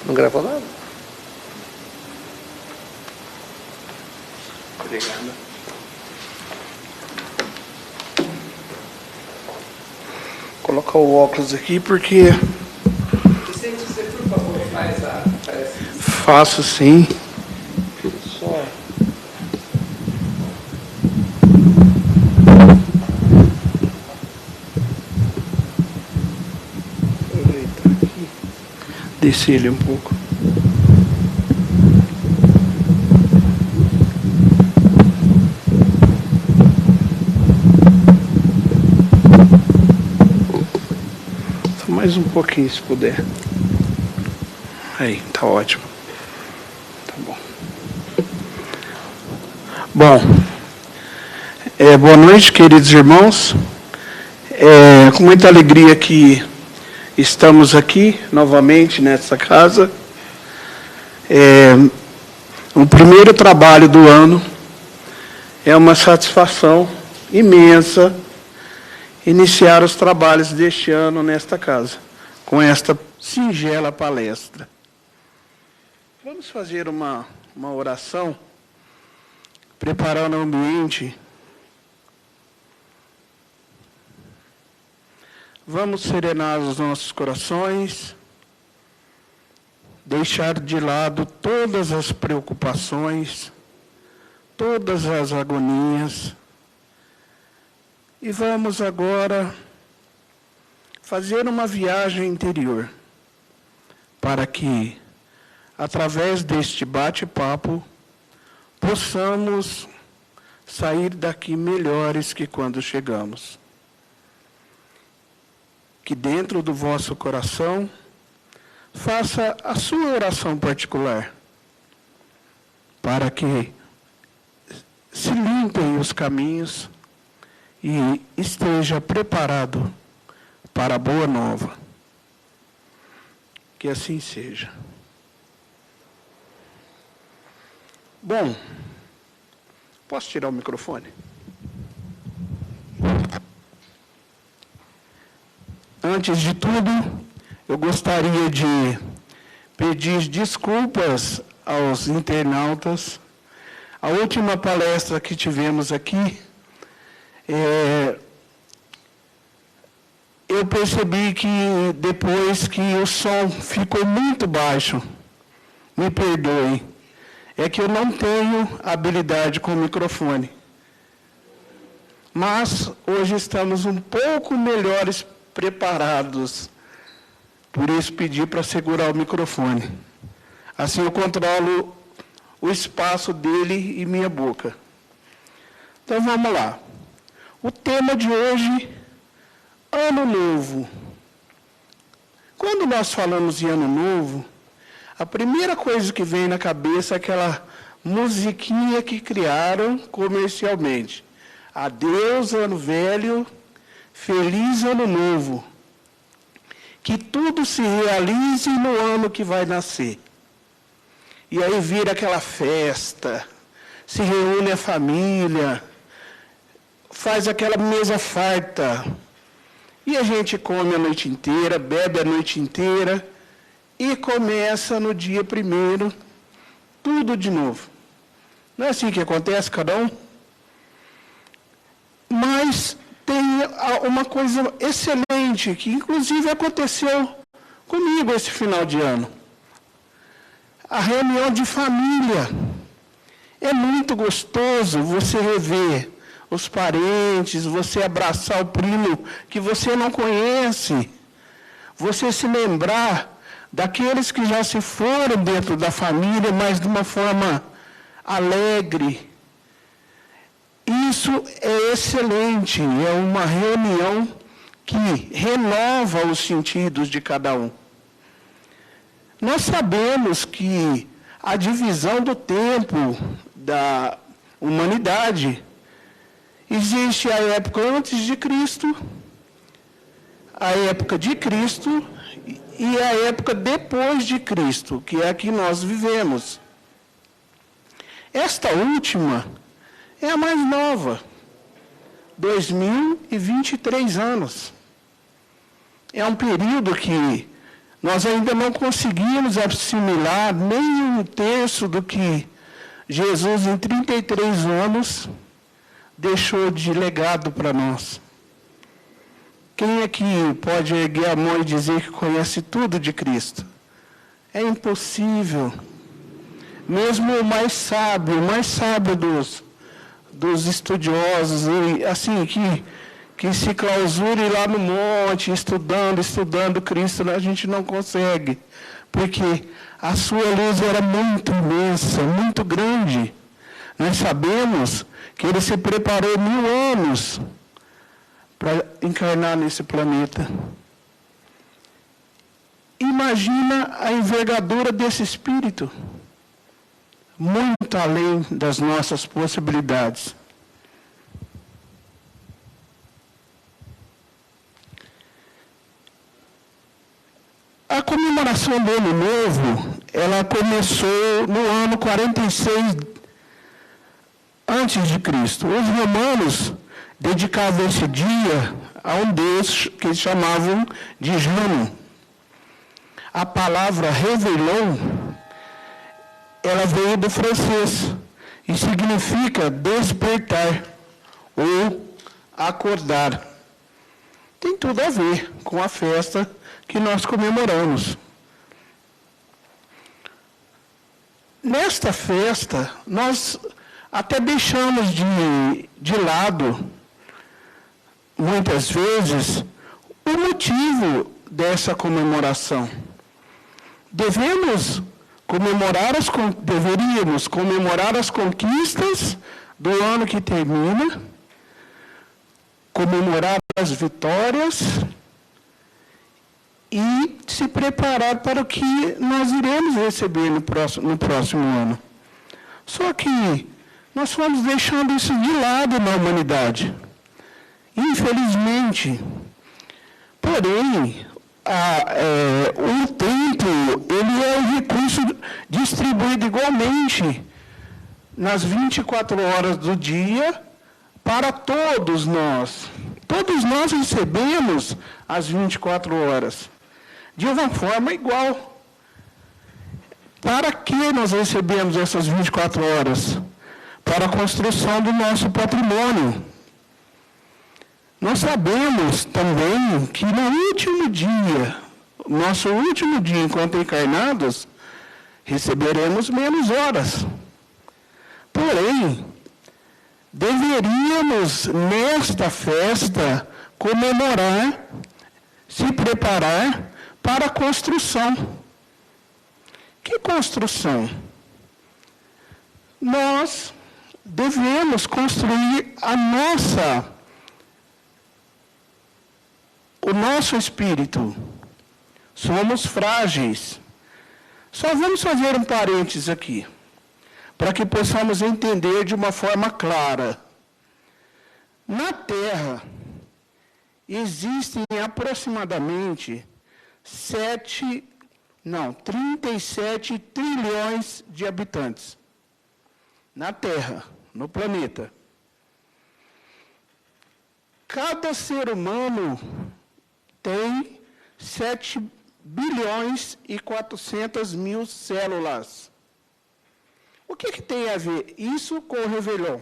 Não gravou nada? Obrigado. Vou colocar o óculos aqui porque... Vicente, você, por favor, faz a... Faço sim. Só... Descer ele um pouco. Só mais um pouquinho, se puder. Aí, tá ótimo. Tá bom. Bom, boa noite, queridos irmãos. Com muita alegria que estamos aqui novamente nessa casa. O primeiro trabalho do ano. É uma satisfação imensa iniciar os trabalhos deste ano nesta casa, com esta singela palestra. Vamos fazer uma oração, preparando o ambiente. Vamos serenar os nossos corações, deixar de lado todas as preocupações, todas as agonias, e vamos agora fazer uma viagem interior, para que, através deste bate-papo, possamos sair daqui melhores que quando chegamos. Que dentro do vosso coração, faça a sua oração particular, para que se limpem os caminhos e esteja preparado para a boa nova. Que assim seja. Bom, posso tirar o microfone? Antes de tudo, eu gostaria de pedir desculpas aos internautas. A última palestra que tivemos aqui, eu percebi que depois que o som ficou muito baixo, me perdoe, é que eu não tenho habilidade com o microfone. Mas hoje estamos um pouco melhores preparados. Por isso pedi para segurar o microfone. Assim eu controlo o espaço dele e minha boca. Então vamos lá. O tema de hoje, Ano Novo. Quando nós falamos em Ano Novo, a primeira coisa que vem na cabeça é aquela musiquinha que criaram comercialmente. Adeus, Ano Velho, Feliz Ano Novo. Que tudo se realize no ano que vai nascer. E aí vira aquela festa, se reúne a família, faz aquela mesa farta. E a gente come a noite inteira, bebe a noite inteira e começa no dia 1º, tudo de novo. Não é assim que acontece, cada um? Mas tem uma coisa excelente, que inclusive aconteceu comigo esse final de ano. A reunião de família. É muito gostoso você rever os parentes, você abraçar o primo que você não conhece, você se lembrar daqueles que já se foram dentro da família, mas de uma forma alegre. Isso é excelente, é uma reunião que renova os sentidos de cada um. Nós sabemos que a divisão do tempo da humanidade existe a época antes de Cristo, a época de Cristo e a época depois de Cristo, que é a que nós vivemos. Esta última é a mais nova, 2023 anos. É um período que nós ainda não conseguimos assimilar nem um terço do que Jesus, em 33 anos, deixou de legado para nós. Quem aqui pode erguer a mão e dizer que conhece tudo de Cristo? É impossível. Mesmo o mais sábio dos estudiosos, assim, que se clausure lá no monte, estudando Cristo, a gente não consegue. Porque a sua luz era muito imensa, muito grande. Nós sabemos que ele se preparou 1000 anos para encarnar nesse planeta. Imagina a envergadura desse Espírito, muito além das nossas possibilidades. A comemoração do Ano Novo, ela começou no ano 46 antes de Cristo. Os romanos dedicavam esse dia a um deus que eles chamavam de Jano. A palavra Réveillon, ela veio do francês e significa despertar ou acordar. Tem tudo a ver com a festa que nós comemoramos. Nesta festa, nós até deixamos de lado, muitas vezes, o motivo dessa comemoração. Deveríamos comemorar as conquistas do ano que termina, comemorar as vitórias e se preparar para o que nós iremos receber no próximo ano. Só que nós fomos deixando isso de lado na humanidade. Infelizmente. Porém, o tempo, ele é um recurso distribuído igualmente nas 24 horas do dia para todos nós. Todos nós recebemos as 24 horas de uma forma igual. Para que nós recebemos essas 24 horas? Para a construção do nosso patrimônio. Nós sabemos também que no último dia, nosso último dia enquanto encarnados, receberemos menos horas. Porém, deveríamos, nesta festa, comemorar, se preparar para a construção. Que construção? Nós devemos construir o nosso espírito. Somos frágeis. Só vamos fazer um parênteses aqui, para que possamos entender de uma forma clara. Na Terra, existem aproximadamente 37 trilhões de habitantes. Na Terra, no planeta. Cada ser humano tem 7 bilhões e 400 mil células. O que tem a ver isso com o Réveillon,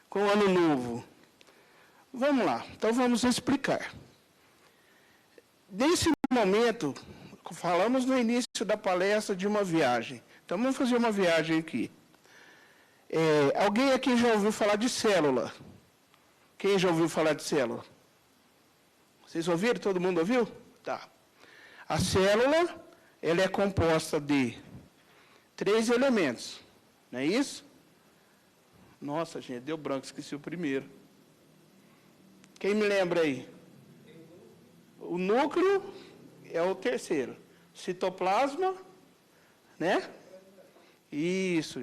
com o Ano Novo? Vamos lá, então vamos explicar. Nesse momento, falamos no início da palestra de uma viagem. Então vamos fazer uma viagem aqui. Alguém aqui já ouviu falar de célula? Quem já ouviu falar de célula? Vocês ouviram? Todo mundo ouviu? Tá. A célula, ela é composta de 3 elementos. Não é isso? Nossa, gente, deu branco, esqueci o primeiro. Quem me lembra aí? O núcleo é o terceiro. Citoplasma, né? Isso.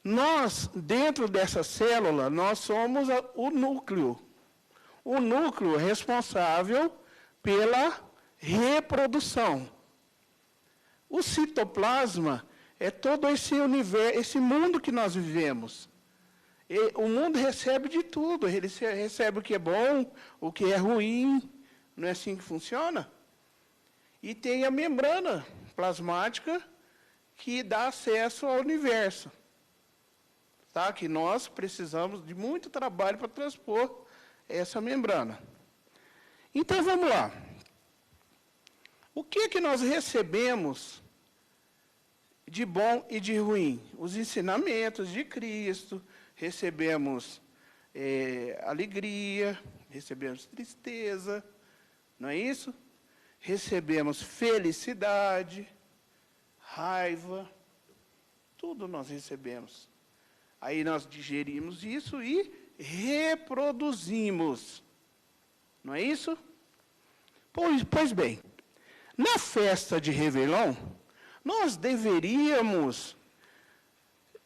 Nós, dentro dessa célula, nós somos o núcleo. O núcleo é responsável pela reprodução. O citoplasma é todo esse universo, esse mundo que nós vivemos. O mundo recebe de tudo, ele recebe o que é bom, o que é ruim. Não é assim que funciona? e tem a membrana plasmática que dá acesso ao universo. Tá? Que nós precisamos de muito trabalho para transpor essa membrana. Então, vamos lá. O que nós recebemos de bom e de ruim? Os ensinamentos de Cristo, recebemos alegria, recebemos tristeza, não é isso? Recebemos felicidade, raiva, tudo nós recebemos. Aí nós digerimos isso e reproduzimos. Não é isso? Pois bem, na festa de Réveillon, nós deveríamos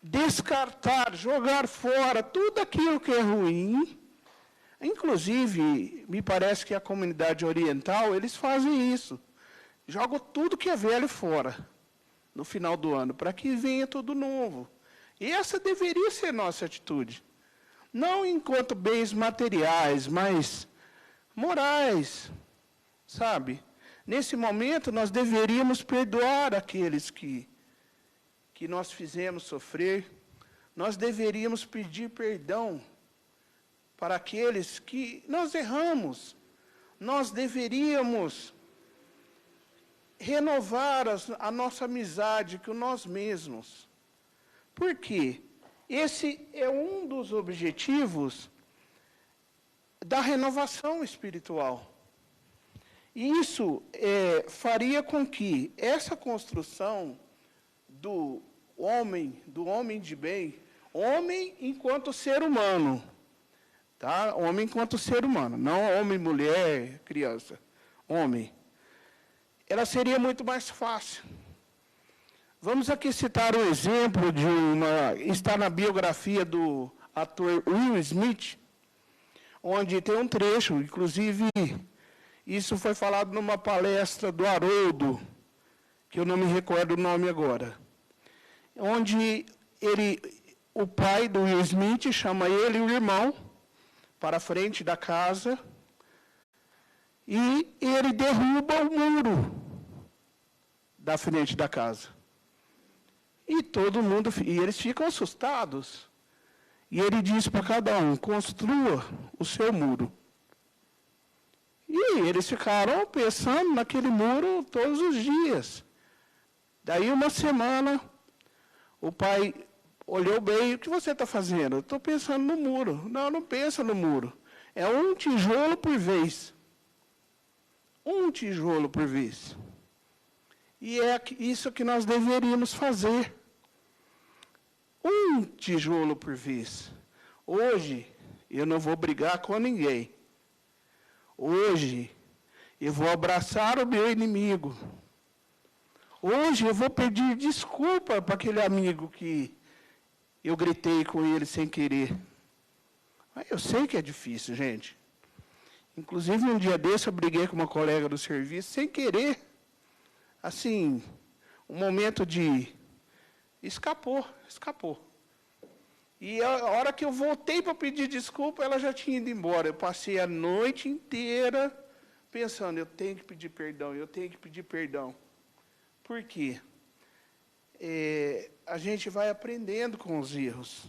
descartar, jogar fora tudo aquilo que é ruim. Inclusive, me parece que a comunidade oriental, eles fazem isso. Jogam tudo que é velho fora, no final do ano, para que venha tudo novo. E essa deveria ser nossa atitude. Não enquanto bens materiais, mas morais, sabe? Nesse momento, nós deveríamos perdoar aqueles que nós fizemos sofrer. Nós deveríamos pedir perdão para aqueles que nós erramos. Nós deveríamos renovar a nossa amizade com nós mesmos. Por quê? Esse é um dos objetivos da renovação espiritual. E isso faria com que essa construção do homem de bem, homem enquanto ser humano, tá? Homem enquanto ser humano, não homem, mulher, criança, homem. Ela seria muito mais fácil. Vamos aqui citar um exemplo de está na biografia do ator Will Smith, onde tem um trecho, inclusive, isso foi falado numa palestra do Haroldo, que eu não me recordo o nome agora, onde o pai do Will Smith chama ele e o irmão para a frente da casa e ele derruba o muro da frente da casa. E todo mundo, e eles ficam assustados. E ele diz para cada um, construa o seu muro. E eles ficaram pensando naquele muro todos os dias. Daí uma semana, o pai olhou bem, o que você está fazendo? Eu estou pensando no muro. Não, não pensa no muro. É um tijolo por vez. Um tijolo por vez. E é isso que nós deveríamos fazer. Um tijolo por vez. Hoje, eu não vou brigar com ninguém. Hoje, eu vou abraçar o meu inimigo. Hoje, eu vou pedir desculpa para aquele amigo que eu gritei com ele sem querer. Eu sei que é difícil, gente. Inclusive, um dia desse, eu briguei com uma colega do serviço, sem querer. Assim, um momento de... Escapou. E a hora que eu voltei para pedir desculpa, ela já tinha ido embora. Eu passei a noite inteira pensando, eu tenho que pedir perdão. Por quê? A gente vai aprendendo com os erros.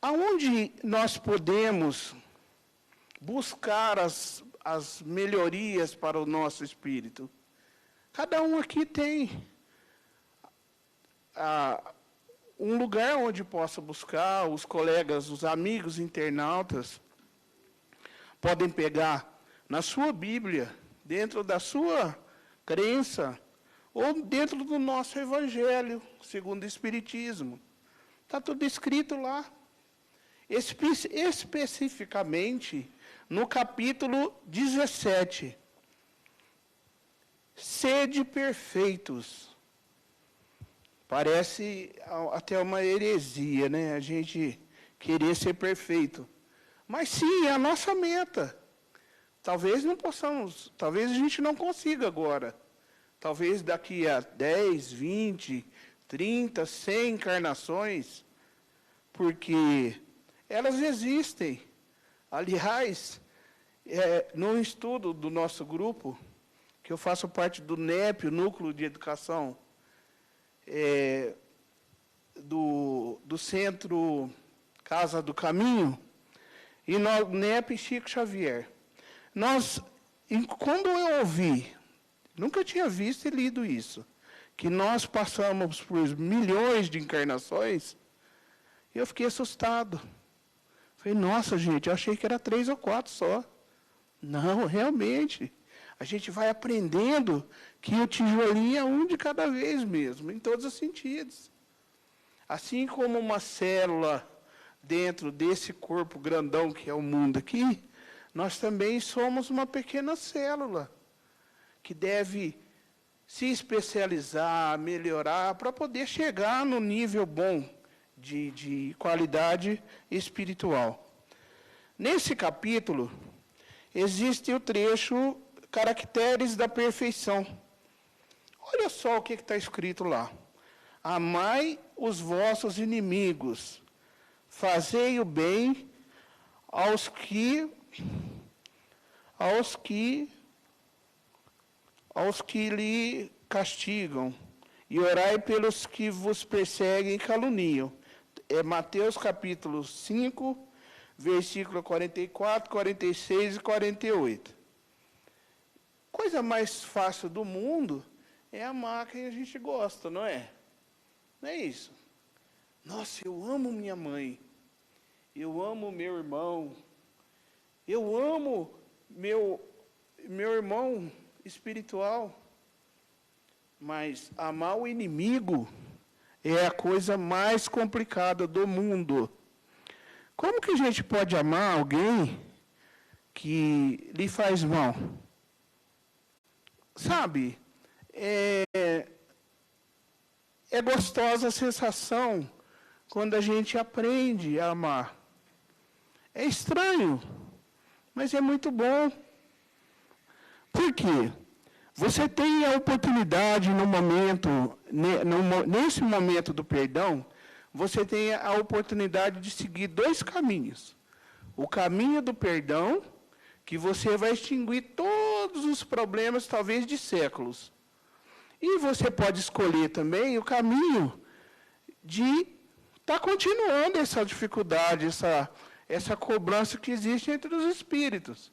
Aonde nós podemos buscar as melhorias para o nosso espírito? Cada um aqui tem um lugar onde possa buscar, os colegas, os amigos internautas podem pegar na sua Bíblia, dentro da sua crença, ou dentro do nosso Evangelho, segundo o Espiritismo. Está tudo escrito lá. Especificamente no capítulo 17. Sede perfeitos. Parece até uma heresia, né? A gente querer ser perfeito. Mas sim, é a nossa meta. Talvez não possamos, talvez a gente não consiga agora. Talvez daqui a 10, 20, 30, 100 encarnações, porque elas existem. Aliás, num estudo do nosso grupo, que eu faço parte do NEP, o Núcleo de Educação, do Centro Casa do Caminho, e no NEP Chico Xavier. Quando eu ouvi, nunca tinha visto e lido isso, que nós passamos por milhões de encarnações, eu fiquei assustado. Falei, nossa, gente, eu achei que era 3 ou 4 só. Não, realmente. A gente vai aprendendo que o tijolinho é um de cada vez mesmo, em todos os sentidos. Assim como uma célula dentro desse corpo grandão que é o mundo aqui, nós também somos uma pequena célula que deve se especializar, melhorar, para poder chegar no nível bom de qualidade espiritual. Nesse capítulo, existe o trecho Caracteres da Perfeição. Olha só o que está escrito lá. Amai os vossos inimigos, fazei o bem aos que lhe castigam, e orai pelos que vos perseguem e caluniam. É Mateus capítulo 5, versículo 44, 46 e 48. Coisa mais fácil do mundo é amar quem a gente gosta, não é? Não é isso? Nossa, eu amo minha mãe, eu amo meu irmão, eu amo meu irmão espiritual, mas amar o inimigo é a coisa mais complicada do mundo. Como que a gente pode amar alguém que lhe faz mal? Sabe, é gostosa a sensação quando a gente aprende a amar. É estranho, mas é muito bom. Por quê? Você tem a oportunidade nesse momento do perdão, você tem a oportunidade de seguir 2 caminhos. O caminho do perdão, que você vai extinguir todos os problemas, talvez de séculos. E você pode escolher também o caminho de estar continuando essa dificuldade, essa cobrança que existe entre os espíritos.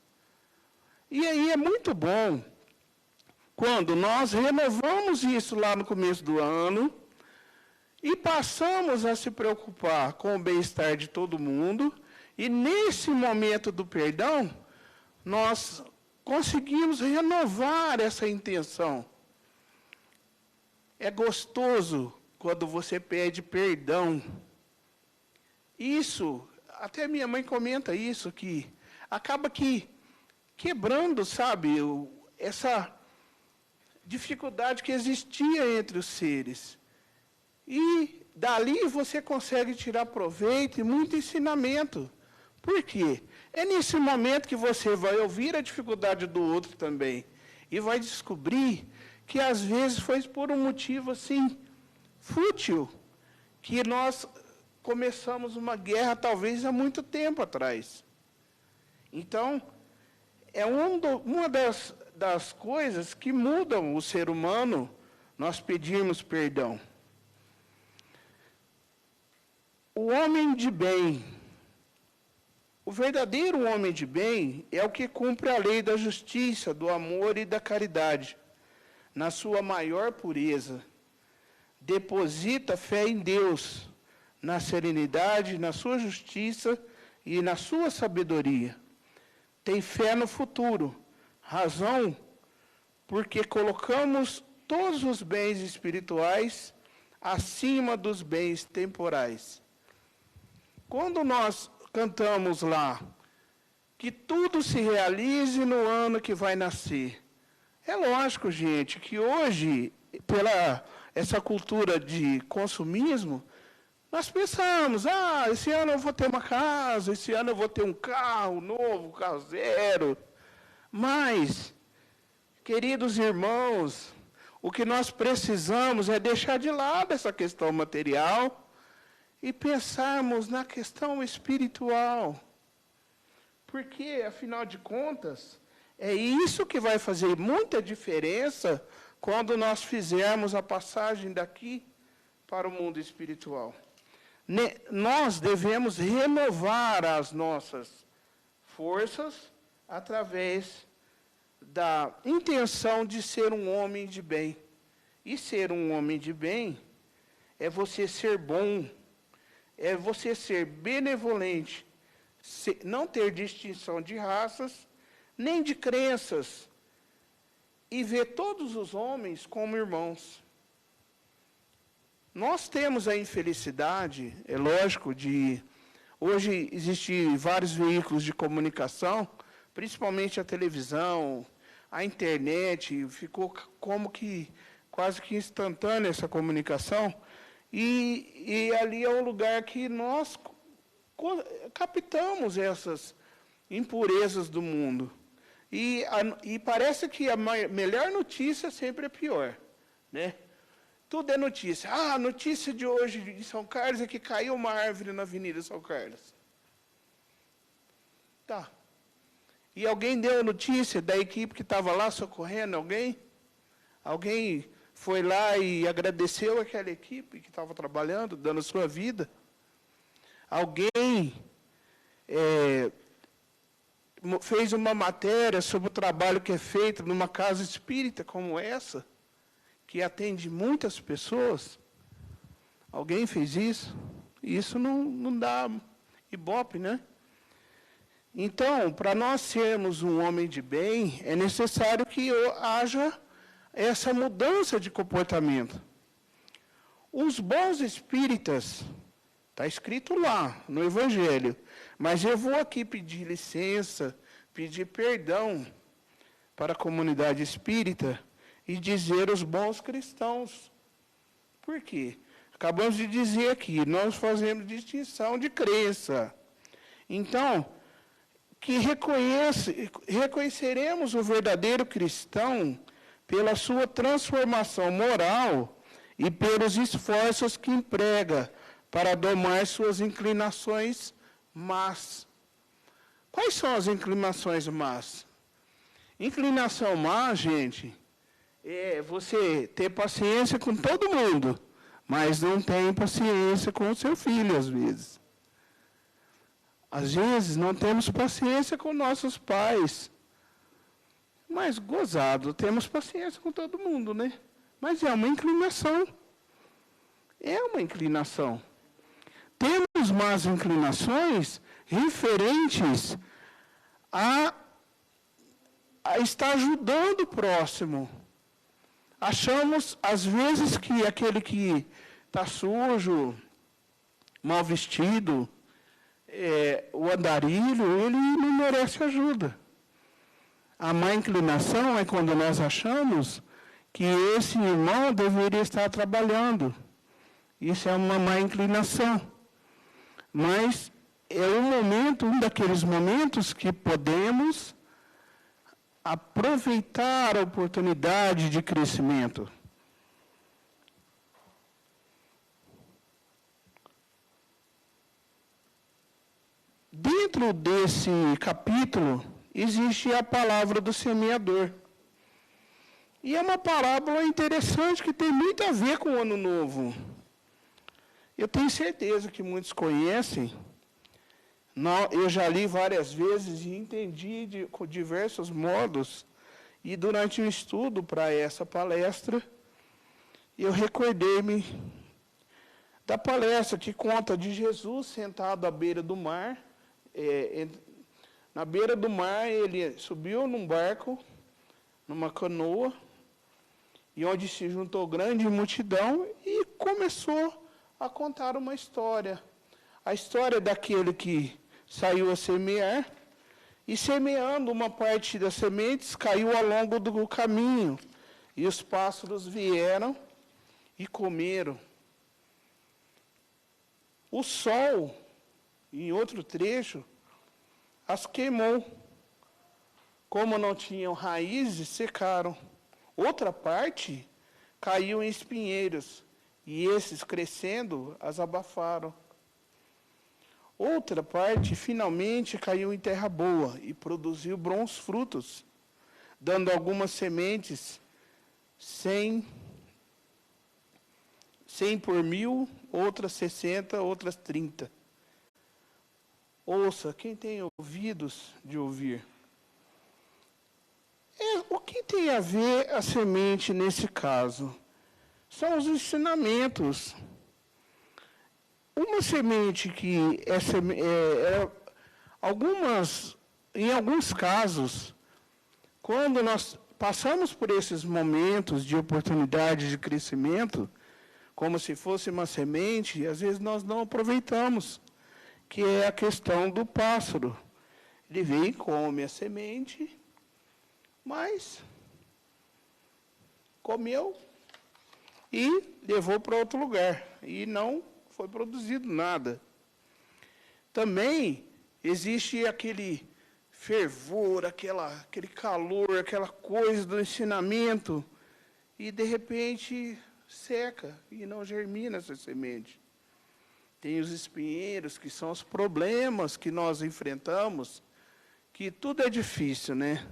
E aí é muito bom quando nós renovamos isso lá no começo do ano e passamos a se preocupar com o bem-estar de todo mundo, e nesse momento do perdão, nós conseguimos renovar essa intenção. É gostoso quando você pede perdão. Isso, até minha mãe comenta isso, que acaba quebrando, sabe, essa dificuldade que existia entre os seres. E dali você consegue tirar proveito e muito ensinamento. Por quê? É nesse momento que você vai ouvir a dificuldade do outro também. E vai descobrir que às vezes foi por um motivo assim, fútil, que nós começamos uma guerra talvez há muito tempo atrás. Então, é uma das coisas que mudam o ser humano, nós pedirmos perdão. O homem de bem, o verdadeiro homem de bem é o que cumpre a lei da justiça, do amor e da caridade, na sua maior pureza. Deposita fé em Deus, na serenidade, na sua justiça e na sua sabedoria. Tem fé no futuro, razão porque colocamos todos os bens espirituais acima dos bens temporais. Quando nós cantamos lá, que tudo se realize no ano que vai nascer. É lógico, gente, que hoje, pela essa cultura de consumismo, nós pensamos, esse ano eu vou ter uma casa, esse ano eu vou ter um carro novo, carro zero. Mas, queridos irmãos, o que nós precisamos é deixar de lado essa questão material e pensarmos na questão espiritual. Porque, afinal de contas, é isso que vai fazer muita diferença quando nós fizermos a passagem daqui para o mundo espiritual. Nós devemos renovar as nossas forças através da intenção de ser um homem de bem. E ser um homem de bem é você ser bom, é você ser benevolente, não ter distinção de raças, nem de crenças, e ver todos os homens como irmãos. Nós temos a infelicidade, é lógico, de... Hoje existem vários veículos de comunicação, principalmente a televisão, a internet, ficou como que quase que instantânea essa comunicação, e ali é o lugar que nós captamos essas impurezas do mundo. E parece que a melhor notícia sempre é pior, né? Tudo é notícia. Ah, a notícia de hoje de São Carlos é que caiu uma árvore na Avenida São Carlos. Tá. E alguém deu a notícia da equipe que estava lá socorrendo alguém? Alguém foi lá e agradeceu aquela equipe que estava trabalhando, dando a sua vida? Alguém fez uma matéria sobre o trabalho que é feito numa casa espírita como essa, que atende muitas pessoas? Alguém fez isso? Isso não dá ibope, né? Então, para nós sermos um homem de bem, é necessário que haja essa mudança de comportamento. Os bons espíritas, está escrito lá no Evangelho, mas eu vou aqui pedir licença, pedir perdão para a comunidade espírita e dizer os bons cristãos. Por quê? Acabamos de dizer aqui, nós fazemos distinção de crença. Então, que reconheceremos o verdadeiro cristão pela sua transformação moral e pelos esforços que emprega para domar suas inclinações más. Quais são as inclinações más? Inclinação má, gente, é você ter paciência com todo mundo, mas não tem paciência com o seu filho, às vezes. Às vezes não temos paciência com nossos pais. Mas, gozado, temos paciência com todo mundo, né? Mas é uma inclinação. É uma inclinação. Temos más inclinações referentes a estar ajudando o próximo. Achamos, às vezes, que aquele que está sujo, mal vestido, o andarilho, ele não merece ajuda. A má inclinação é quando nós achamos que esse irmão deveria estar trabalhando. Isso é uma má inclinação. Mas é um daqueles momentos que podemos aproveitar a oportunidade de crescimento. Dentro desse capítulo, existe a palavra do semeador. E é uma parábola interessante que tem muito a ver com o Ano Novo. Eu tenho certeza que muitos conhecem. Eu já li várias vezes e entendi com diversos modos. E durante o estudo para essa palestra, eu recordei-me da palestra que conta de Jesus sentado à beira do mar. Na beira do mar, ele subiu num barco, numa canoa, e onde se juntou grande multidão e começou a contar uma história. A história daquele que saiu a semear, e semeando uma parte das sementes, caiu ao longo do caminho, e os pássaros vieram e comeram. O sol, em outro trecho, as queimou. Como não tinham raízes, secaram. Outra parte caiu em espinheiros, e esses, crescendo, as abafaram. Outra parte, finalmente, caiu em terra boa e produziu bons frutos, dando algumas sementes 100 por 1.000, outras 60, outras 30. Ouça, quem tem ouvidos de ouvir. O que tem a ver a semente nesse caso? São os ensinamentos. Uma semente que em alguns casos, quando nós passamos por esses momentos de oportunidade de crescimento, como se fosse uma semente, às vezes nós não aproveitamos, que é a questão do pássaro. Ele vem e come a semente, mas comeu e levou para outro lugar, e não foi produzido nada. Também existe aquele fervor, aquele calor, aquela coisa do ensinamento, e de repente seca e não germina essa semente. Tem os espinheiros, que são os problemas que nós enfrentamos, que tudo é difícil, né?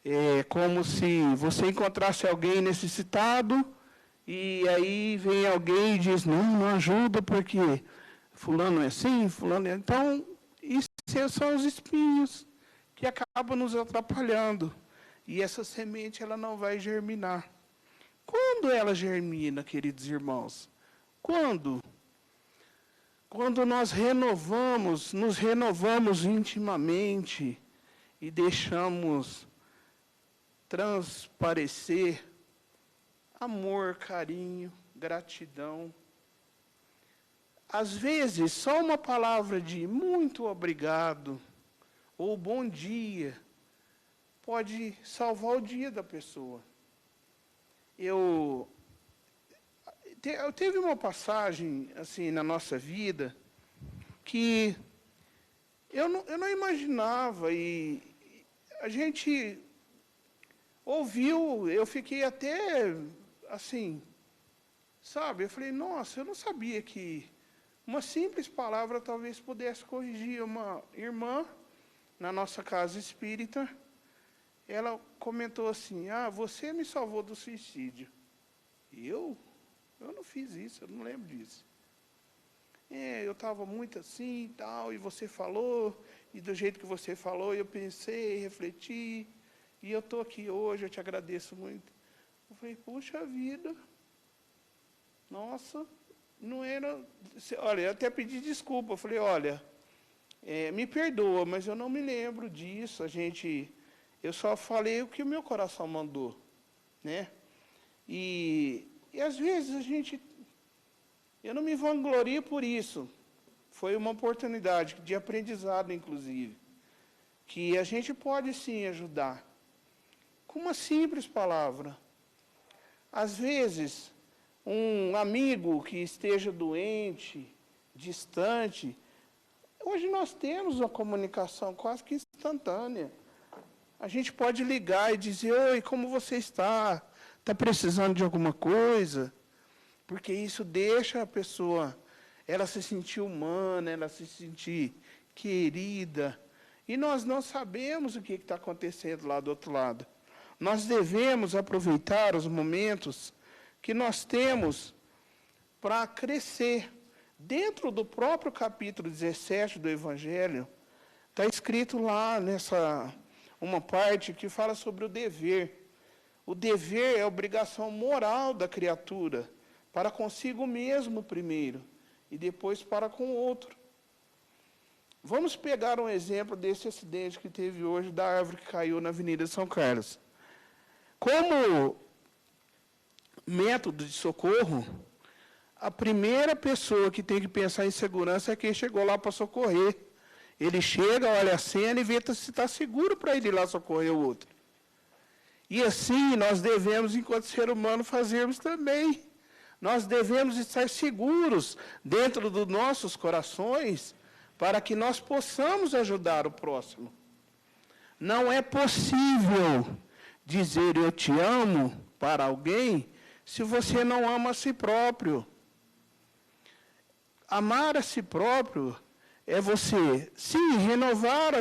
É como se você encontrasse alguém necessitado, e aí vem alguém e diz, não ajuda porque fulano é assim, fulano é... Então, isso são os espinhos que acabam nos atrapalhando. E essa semente, ela não vai germinar. Quando ela germina, queridos irmãos? Quando nós nos renovamos intimamente e deixamos transparecer amor, carinho, gratidão. Às vezes, só uma palavra de muito obrigado ou bom dia pode salvar o dia da pessoa. Teve uma passagem assim na nossa vida que eu não imaginava, e a gente ouviu, eu fiquei até assim, sabe? Eu falei, nossa, eu não sabia que uma simples palavra talvez pudesse corrigir. Uma irmã na nossa casa espírita, ela comentou assim, você me salvou do suicídio. E eu não fiz isso, eu não lembro disso. Eu estava muito assim e tal, e você falou, e do jeito que você falou, eu pensei, refleti, e eu estou aqui hoje, eu te agradeço muito. Eu falei, puxa vida, nossa, não era... Olha, eu até pedi desculpa, eu falei, olha, me perdoa, mas eu não me lembro disso, eu só falei o que o meu coração mandou, né? E às vezes eu não me vanglorio por isso, foi uma oportunidade de aprendizado, inclusive, que a gente pode sim ajudar, com uma simples palavra. Às vezes, um amigo que esteja doente, distante, hoje nós temos uma comunicação quase que instantânea. A gente pode ligar e dizer, oi, como você está? Está precisando de alguma coisa? Porque isso deixa a pessoa, ela se sentir humana, ela se sentir querida. E nós não sabemos o que está acontecendo lá do outro lado. Nós devemos aproveitar os momentos que nós temos para crescer. Dentro do próprio capítulo 17 do Evangelho, está escrito lá uma parte que fala sobre o dever. O dever é a obrigação moral da criatura, para consigo mesmo primeiro, e depois para com o outro. Vamos pegar um exemplo desse acidente que teve hoje, da árvore que caiu na Avenida São Carlos. Como método de socorro, a primeira pessoa que tem que pensar em segurança é quem chegou lá para socorrer. Ele chega, olha a cena e vê se está seguro para ele ir lá socorrer o outro. E assim nós devemos, enquanto ser humano, fazermos também. Nós devemos estar seguros dentro dos nossos corações para que nós possamos ajudar o próximo. Não é possível dizer eu te amo para alguém se você não ama a si próprio. Amar a si próprio é você, sim, renovar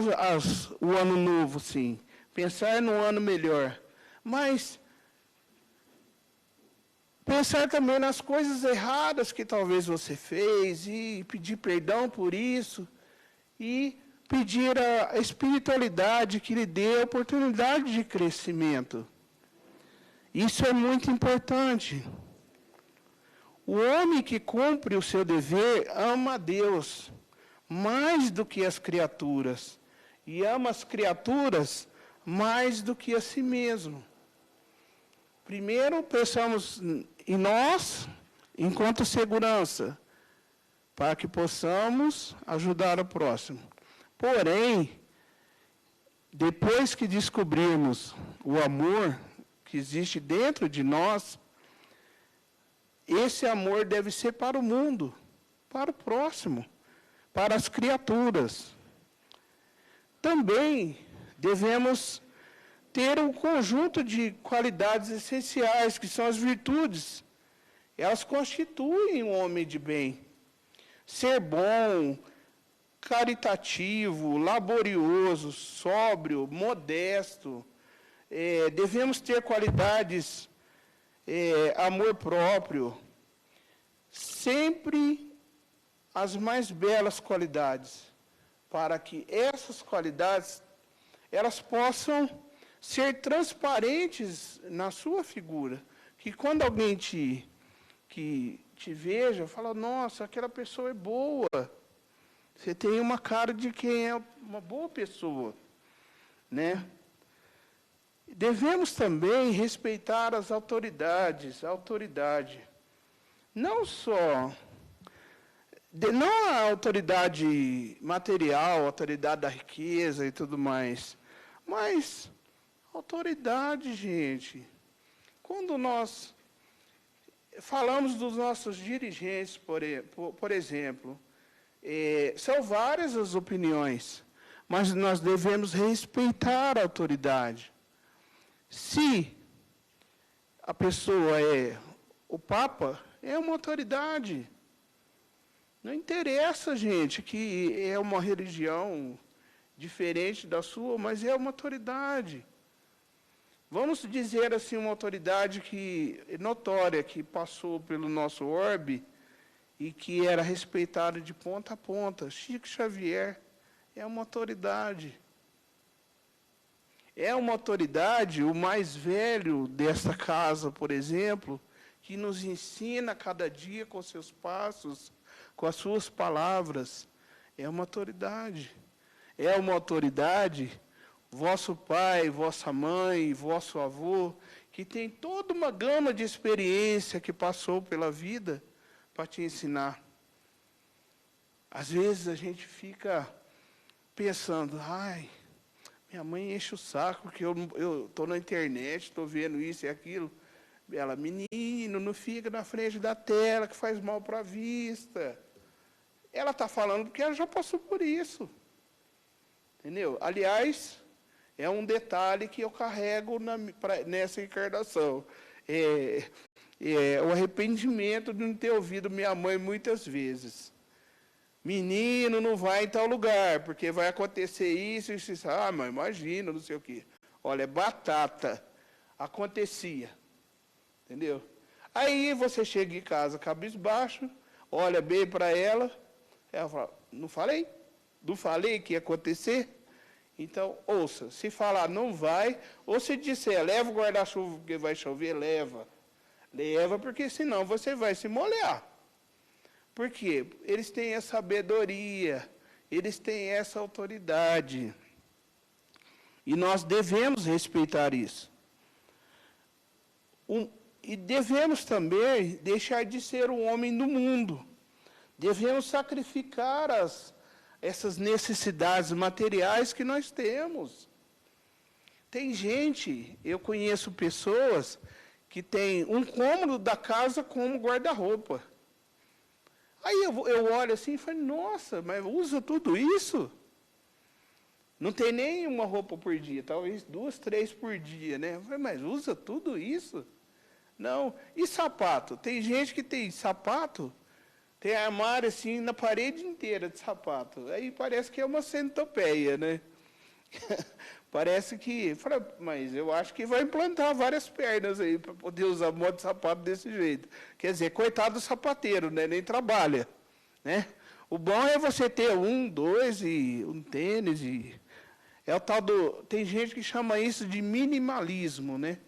o ano novo, sim, pensar no ano melhor, mas pensar também nas coisas erradas que talvez você fez e pedir perdão por isso e pedir a espiritualidade que lhe dê a oportunidade de crescimento. Isso é muito importante. O homem que cumpre o seu dever ama a Deus mais do que as criaturas, e ama as criaturas mais do que a si mesmo. Primeiro, pensamos em nós, enquanto segurança, para que possamos ajudar o próximo. Porém, depois que descobrirmos o amor que existe dentro de nós, esse amor deve ser para o mundo, para o próximo, para as criaturas. Também devemos ter um conjunto de qualidades essenciais, que são as virtudes. Elas constituem um homem de bem. Ser bom, caritativo, laborioso, sóbrio, modesto. Devemos ter qualidades, amor próprio, sempre as mais belas qualidades, para que essas qualidades elas possam ser transparentes na sua figura, que quando alguém te veja, fala, nossa, aquela pessoa é boa, você tem uma cara de quem é uma boa pessoa, né? Devemos também respeitar as autoridades, a autoridade, não só, não a autoridade material, a autoridade da riqueza e tudo mais, mas autoridade, gente. Quando nós falamos dos nossos dirigentes, por exemplo, são várias as opiniões, mas nós devemos respeitar a autoridade. Se a pessoa o Papa, é uma autoridade. Não interessa, gente, que é uma religião diferente da sua, mas é uma autoridade. Vamos dizer assim, uma autoridade notória, que passou pelo nosso orbe e que era respeitada de ponta a ponta. Chico Xavier é uma autoridade. É uma autoridade, o mais velho desta casa, por exemplo, que nos ensina cada dia com seus passos, com as suas palavras. É uma autoridade. É uma autoridade, vosso pai, vossa mãe, vosso avô, que tem toda uma gama de experiência que passou pela vida para te ensinar. Às vezes a gente fica pensando, ai, minha mãe enche o saco, que eu estou na internet, estou vendo isso e aquilo. Ela, menino, não fica na frente da tela, que faz mal para a vista. Ela está falando porque ela já passou por isso. Entendeu? Aliás, é um detalhe que eu carrego nessa encarnação. O arrependimento de não ter ouvido minha mãe muitas vezes. Menino, não vai em tal lugar, porque vai acontecer isso, isso, isso. Ah, mas imagina, não sei o quê. Olha, é batata. Acontecia. Entendeu? Aí você chega em casa cabisbaixo, olha bem para ela fala, não falei? Não falei que ia acontecer? Então, ouça, se falar não vai, ou se disser, leva o guarda-chuva porque vai chover, leva. Leva, porque senão você vai se molhar. Por quê? Eles têm a sabedoria, eles têm essa autoridade. E nós devemos respeitar isso. E devemos também deixar de ser um homem do mundo. Devemos sacrificar essas necessidades materiais que nós temos. Tem gente, eu conheço pessoas que têm um cômodo da casa como guarda-roupa. Aí eu olho assim e falo, nossa, mas usa tudo isso? Não tem nem uma roupa por dia, talvez 2, 3 por dia, né? Eu falei, mas usa tudo isso? Não. E sapato? Tem gente que tem sapato Tem armário assim na parede inteira de sapato. Aí parece que é uma centopeia, né? Parece que... Mas eu acho que vai implantar várias pernas aí para poder usar modo de sapato desse jeito. Quer dizer, coitado do sapateiro, né? Nem trabalha, né? O bom é você ter um, dois e um tênis. É o tal do... Tem gente que chama isso de minimalismo, né?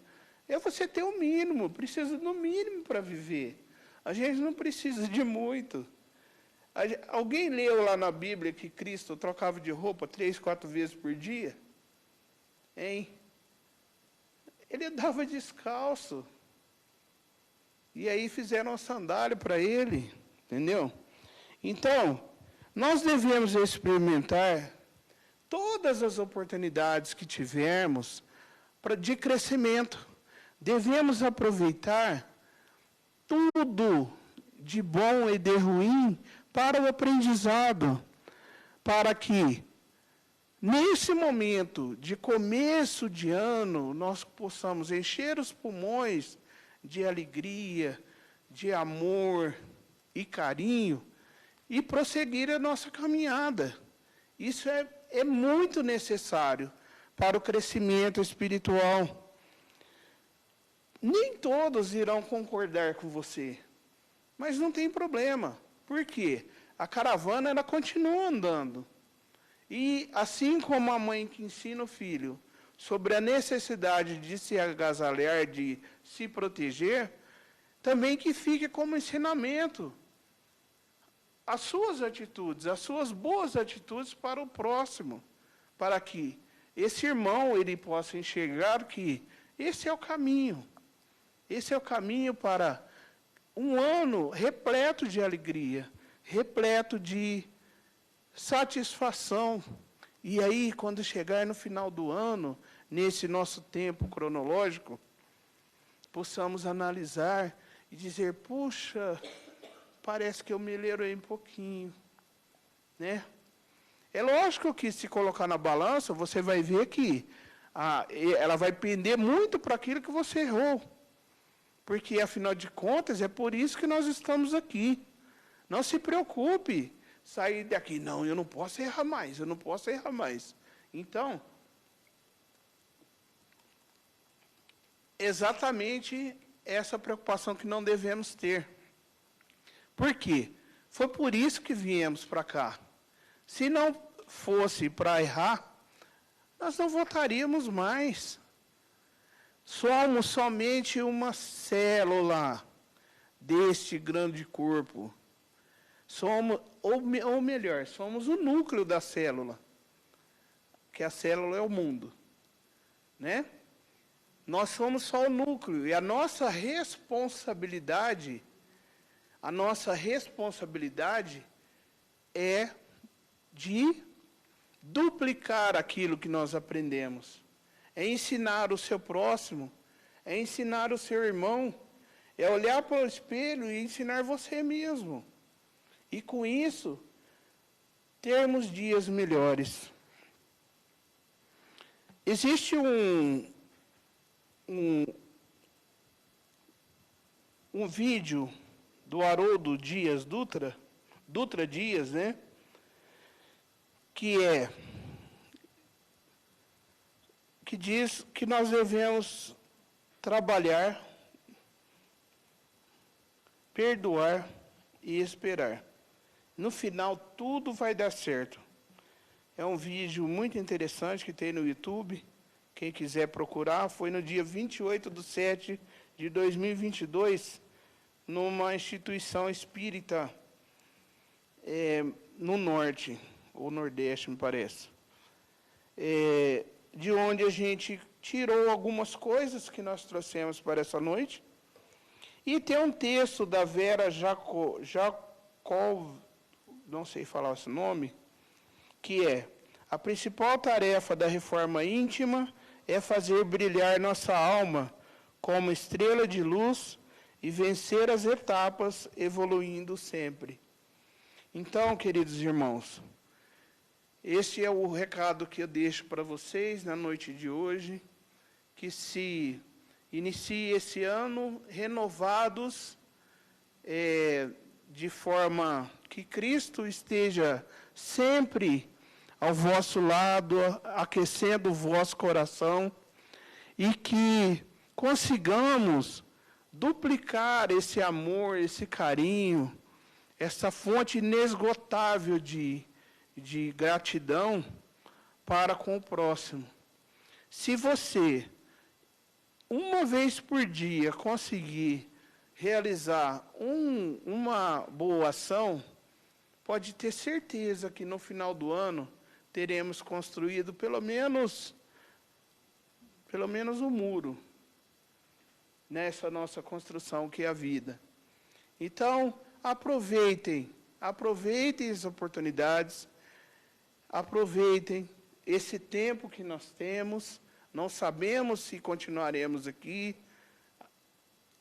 É você ter o mínimo, precisa do mínimo para viver. A gente não precisa de muito. Alguém leu lá na Bíblia que Cristo trocava de roupa 3, 4 vezes por dia? Hein? Ele andava descalço. E aí fizeram uma sandália para ele, entendeu? Então, nós devemos experimentar todas as oportunidades que tivermos de crescimento. Devemos aproveitar tudo de bom e de ruim para o aprendizado, para que, nesse momento de começo de ano, nós possamos encher os pulmões de alegria, de amor e carinho, e prosseguir a nossa caminhada. Isso é muito necessário para o crescimento espiritual. Nem todos irão concordar com você, mas não tem problema. Por quê? A caravana ela continua andando. E assim como a mãe que ensina o filho sobre a necessidade de se agasalhar, de se proteger, também que fique como ensinamento as suas atitudes, as suas boas atitudes para o próximo, para que esse irmão ele possa enxergar que esse é o caminho. Esse é o caminho para um ano repleto de alegria, repleto de satisfação. E aí, quando chegar no final do ano, nesse nosso tempo cronológico, possamos analisar e dizer, puxa, parece que eu melhorei um pouquinho, né? É lógico que se colocar na balança, você vai ver que ela vai pender muito para aquilo que você errou. Porque, afinal de contas, é por isso que nós estamos aqui. Não se preocupe sair daqui. Não, eu não posso errar mais, eu não posso errar mais. Então, exatamente essa preocupação que não devemos ter. Por quê? Foi por isso que viemos para cá. Se não fosse para errar, nós não voltaríamos mais. Somos somente uma célula deste grande corpo. Somos, ou melhor, somos o núcleo da célula, que a célula é o mundo, né? Nós somos só o núcleo, e a nossa responsabilidade é de duplicar aquilo que nós aprendemos. É ensinar o seu próximo, é ensinar o seu irmão, é olhar para o espelho e ensinar você mesmo. E com isso, termos dias melhores. Existe um vídeo do Haroldo Dias Dutra Dias, né? Que diz que nós devemos trabalhar, perdoar e esperar. No final, tudo vai dar certo. É um vídeo muito interessante que tem no YouTube. Quem quiser procurar, foi no dia 28/7/2022, numa instituição espírita no norte, ou nordeste, me parece. De onde a gente tirou algumas coisas que nós trouxemos para essa noite. E tem um texto da Vera Jacó, não sei falar esse nome, que é: a principal tarefa da reforma íntima é fazer brilhar nossa alma como estrela de luz e vencer as etapas, evoluindo sempre. Então, queridos irmãos, este é o recado que eu deixo para vocês na noite de hoje, que se inicie esse ano renovados de forma que Cristo esteja sempre ao vosso lado, aquecendo o vosso coração, e que consigamos duplicar esse amor, esse carinho, essa fonte inesgotável de gratidão para com o próximo. Se você, uma vez por dia, conseguir realizar uma boa ação, pode ter certeza que no final do ano teremos construído pelo menos um muro nessa nossa construção que é a vida. Então, aproveitem as oportunidades, aproveitem esse tempo que nós temos. Não sabemos se continuaremos aqui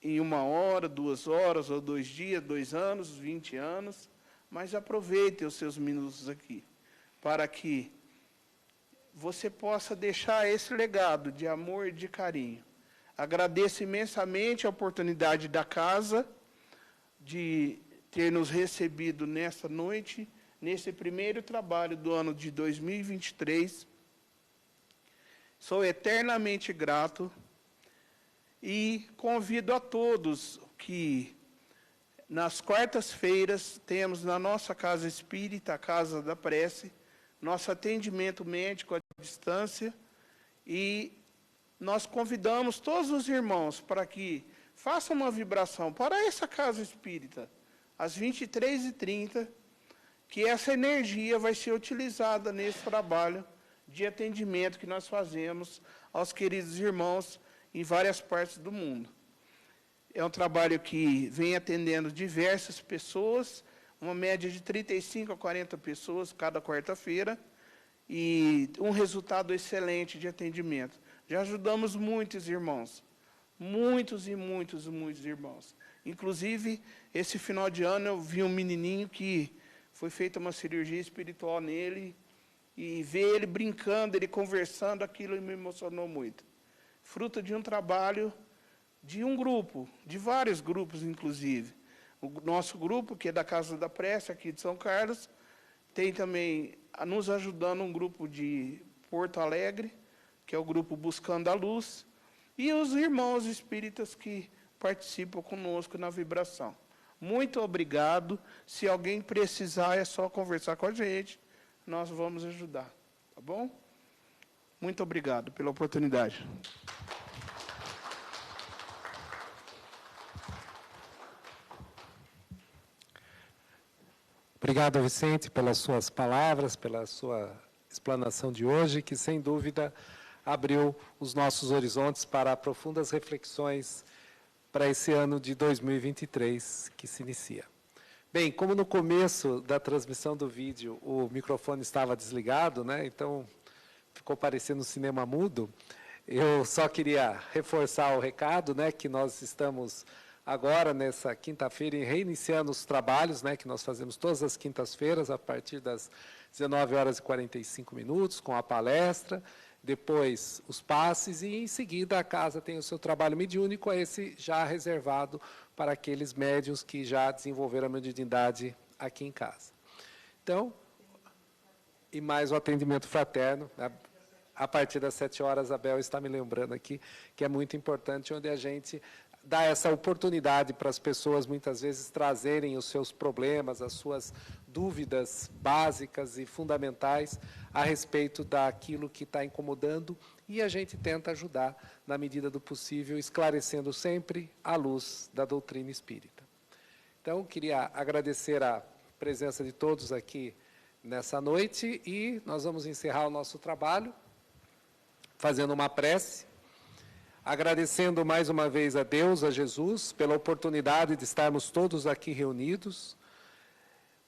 em 1 hora, 2 horas, ou 2 dias, 2 anos, 20 anos, mas aproveitem os seus minutos aqui, para que você possa deixar esse legado de amor e de carinho. Agradeço imensamente a oportunidade da casa de ter nos recebido nesta noite, nesse primeiro trabalho do ano de 2023. Sou eternamente grato e convido a todos que nas quartas-feiras temos na nossa casa espírita, a Casa da Prece, nosso atendimento médico à distância, e nós convidamos todos os irmãos para que façam uma vibração para essa casa espírita, às 23h30, que essa energia vai ser utilizada nesse trabalho de atendimento que nós fazemos aos queridos irmãos em várias partes do mundo. É um trabalho que vem atendendo diversas pessoas, uma média de 35 a 40 pessoas cada quarta-feira, e um resultado excelente de atendimento. Já ajudamos muitos irmãos, muitos irmãos. Inclusive, esse final de ano eu vi um menininho que foi feita uma cirurgia espiritual nele, e ver ele brincando, ele conversando, aquilo me emocionou muito. Fruto de um trabalho de um grupo, de vários grupos, inclusive. O nosso grupo, que é da Casa da Prece, aqui de São Carlos, tem também, nos ajudando, um grupo de Porto Alegre, que é o grupo Buscando a Luz, e os irmãos espíritas que participam conosco na vibração. Muito obrigado. Se alguém precisar, é só conversar com a gente, nós vamos ajudar, tá bom? Muito obrigado pela oportunidade. Obrigado, Vicente, pelas suas palavras, pela sua explanação de hoje, que, sem dúvida, abriu os nossos horizontes para profundas reflexões para esse ano de 2023 que se inicia. Bem, como no começo da transmissão do vídeo o microfone estava desligado, né, então ficou parecendo um cinema mudo, eu só queria reforçar o recado, né, que nós estamos agora, nessa quinta-feira, reiniciando os trabalhos, né, que nós fazemos todas as quintas-feiras, a partir das 19h45, com a palestra, depois os passes, e em seguida a casa tem o seu trabalho mediúnico, esse já reservado para aqueles médiuns que já desenvolveram a mediunidade aqui em casa. Então, e mais o atendimento fraterno, a partir das 7 horas, a Bel está me lembrando aqui, que é muito importante, onde a gente dá essa oportunidade para as pessoas, muitas vezes, trazerem os seus problemas, as suas dúvidas básicas e fundamentais a respeito daquilo que está incomodando, e a gente tenta ajudar, na medida do possível, esclarecendo sempre à luz da doutrina espírita. Então, queria agradecer a presença de todos aqui nessa noite, e nós vamos encerrar o nosso trabalho fazendo uma prece, agradecendo mais uma vez a Deus, a Jesus, pela oportunidade de estarmos todos aqui reunidos,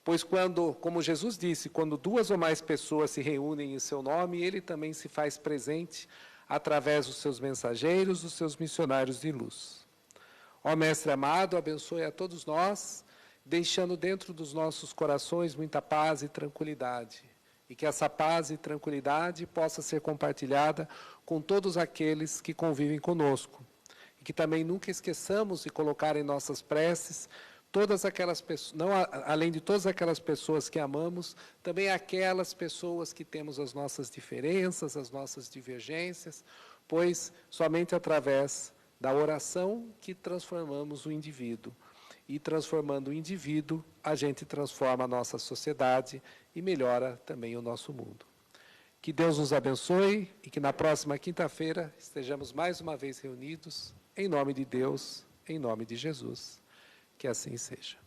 pois quando, como Jesus disse, quando 2 ou mais pessoas se reúnem em seu nome, Ele também se faz presente através dos seus mensageiros, dos seus missionários de luz. Ó Mestre amado, abençoe a todos nós, deixando dentro dos nossos corações muita paz e tranquilidade, e que essa paz e tranquilidade possa ser compartilhada com todos aqueles que convivem conosco. E que também nunca esqueçamos de colocar em nossas preces todas aquelas pessoas, não além de todas aquelas pessoas que amamos, também aquelas pessoas que temos as nossas diferenças, as nossas divergências, pois somente através da oração que transformamos o indivíduo. E transformando o indivíduo, a gente transforma a nossa sociedade e melhora também o nosso mundo. Que Deus nos abençoe e que na próxima quinta-feira estejamos mais uma vez reunidos, em nome de Deus, em nome de Jesus. Que assim seja.